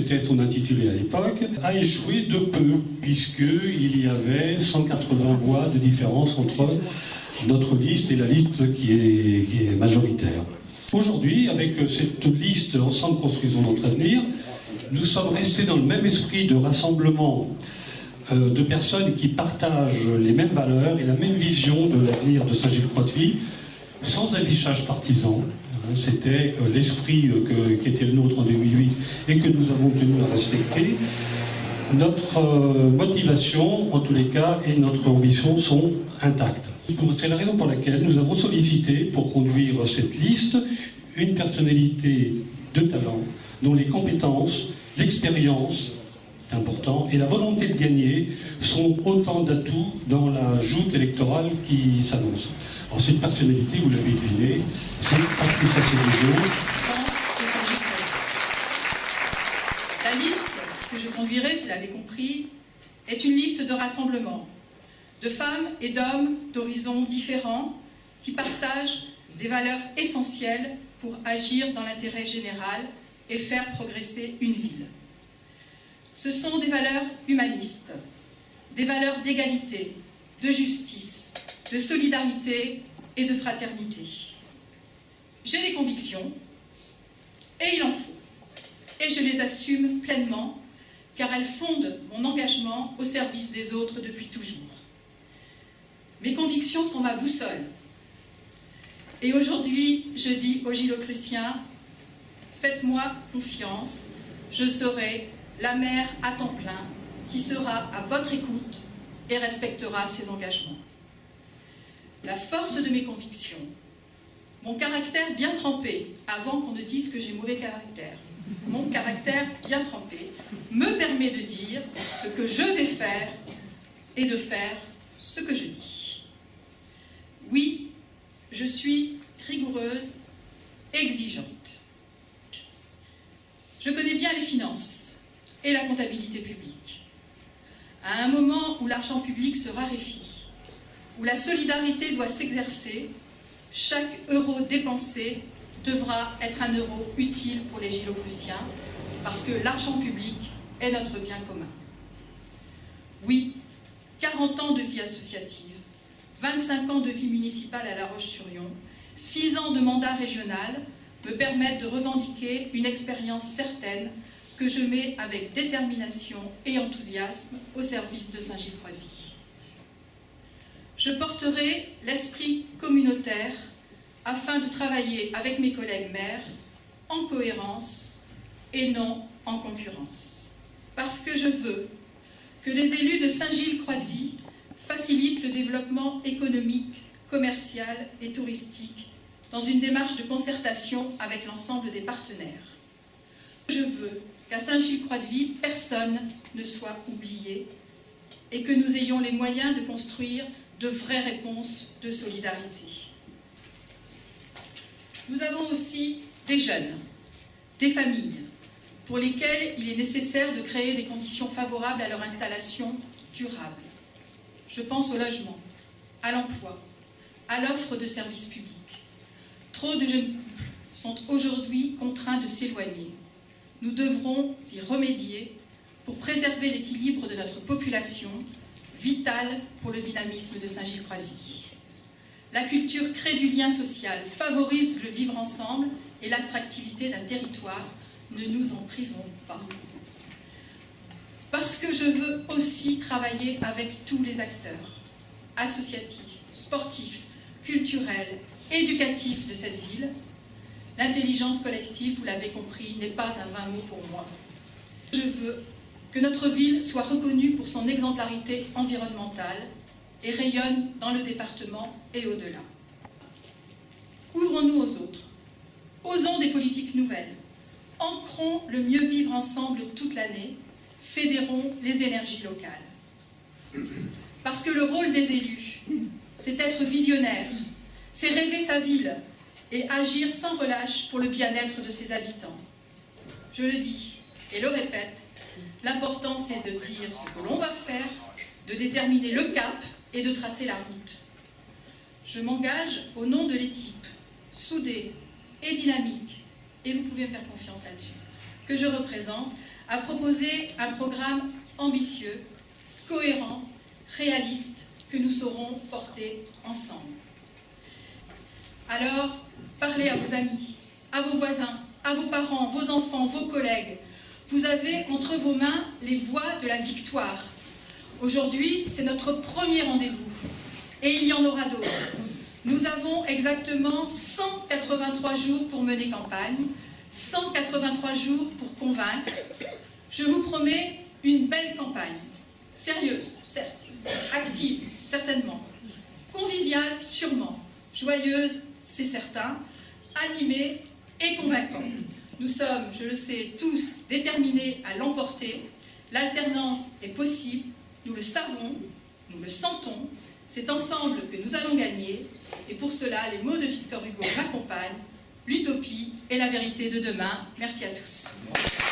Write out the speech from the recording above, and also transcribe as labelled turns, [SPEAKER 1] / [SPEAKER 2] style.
[SPEAKER 1] c'était son intitulé à l'époque, a échoué de peu, puisqu'il y avait 180 voix de différence entre notre liste et la liste qui est majoritaire. Aujourd'hui, avec cette liste « Ensemble construisons notre avenir », nous sommes restés dans le même esprit de rassemblement de personnes qui partagent les mêmes valeurs et la même vision de l'avenir de Saint-Gilles-Croix-de-Vie, sans affichage partisan. C'était l'esprit qui était le nôtre en 2008 et que nous avons tenu à respecter. Notre motivation, en tous les cas, et notre ambition sont intactes. C'est la raison pour laquelle nous avons sollicité, pour conduire cette liste, une personnalité de talent, dont les compétences, l'expérience, c'est important, et la volonté de gagner sont autant d'atouts dans la joute électorale qui s'annonce. Alors cette personnalité, vous l'avez deviné, c'est Patricia Sénéjo.
[SPEAKER 2] La liste que je conduirai, vous l'avez compris, est une liste de rassemblement, de femmes et d'hommes d'horizons différents qui partagent des valeurs essentielles pour agir dans l'intérêt général et faire progresser une ville. Ce sont des valeurs humanistes, des valeurs d'égalité, de justice, de solidarité et de fraternité. J'ai des convictions, et il en faut, et je les assume pleinement, car elles fondent mon engagement au service des autres depuis toujours. Mes convictions sont ma boussole. Et aujourd'hui, je dis aux Gilocruciens, faites-moi confiance, je serai la maire à temps plein qui sera à votre écoute et respectera ses engagements. La force de mes convictions, mon caractère bien trempé, avant qu'on ne dise que j'ai mauvais caractère, mon caractère bien trempé me permet de dire ce que je vais faire et de faire ce que je dis. Oui, je suis rigoureuse, exigeante. Je connais bien les finances et la comptabilité publique. À un moment où l'argent public se raréfie, où la solidarité doit s'exercer, chaque euro dépensé devra être un euro utile pour les Gilocruciens, parce que l'argent public est notre bien commun. Oui, 40 ans de vie associative, 25 ans de vie municipale à La Roche-sur-Yon, 6 ans de mandat régional me permettent de revendiquer une expérience certaine que je mets avec détermination et enthousiasme au service de Saint-Gilles-Croix-de-Vie. Je porterai l'esprit communautaire afin de travailler avec mes collègues maires en cohérence et non en concurrence. Parce que je veux que les élus de Saint-Gilles-Croix-de-Vie facilitent le développement économique, commercial et touristique dans une démarche de concertation avec l'ensemble des partenaires. Je veux qu'à Saint-Gilles-Croix-de-Vie, personne ne soit oublié et que nous ayons les moyens de construire de vraies réponses de solidarité. Nous avons aussi des jeunes, des familles, pour lesquelles il est nécessaire de créer des conditions favorables à leur installation durable. Je pense au logement, à l'emploi, à l'offre de services publics. Trop de jeunes couples sont aujourd'hui contraints de s'éloigner. Nous devrons y remédier pour préserver l'équilibre de notre population, vital pour le dynamisme de Saint-Gilles-Croix-de-Vie. La culture crée du lien social, favorise le vivre ensemble et l'attractivité d'un territoire. Ne nous en privons pas. Parce que je veux aussi travailler avec tous les acteurs, associatifs, sportifs, culturels, éducatifs de cette ville. L'intelligence collective, vous l'avez compris, n'est pas un vain mot pour moi. Je veux que notre ville soit reconnue pour son exemplarité environnementale et rayonne dans le département et au-delà. Ouvrons-nous aux autres, osons des politiques nouvelles, ancrons le mieux vivre ensemble toute l'année, fédérons les énergies locales. Parce que le rôle des élus, c'est être visionnaire, c'est rêver sa ville et agir sans relâche pour le bien-être de ses habitants. Je le dis et le répète, l'important c'est de dire ce que l'on va faire, de déterminer le cap et de tracer la route. Je m'engage au nom de l'équipe, soudée et dynamique, et vous pouvez me faire confiance là-dessus, que je représente, a proposé un programme ambitieux, cohérent, réaliste, que nous saurons porter ensemble. Alors, parlez à vos amis, à vos voisins, à vos parents, vos enfants, vos collègues. Vous avez entre vos mains les voies de la victoire. Aujourd'hui, c'est notre premier rendez-vous. Et il y en aura d'autres. Nous avons exactement 183 jours pour mener campagne, 183 jours pour convaincre. Je vous promets une belle campagne. Sérieuse, certes. Active, certainement. Conviviale, sûrement. Joyeuse, c'est certain. Animée et convaincante. Nous sommes, je le sais, tous déterminés à l'emporter. L'alternance est possible. Nous le savons, nous le sentons. C'est ensemble que nous allons gagner. Et pour cela, les mots de Victor Hugo m'accompagnent. L'utopie est la vérité de demain. Merci à tous.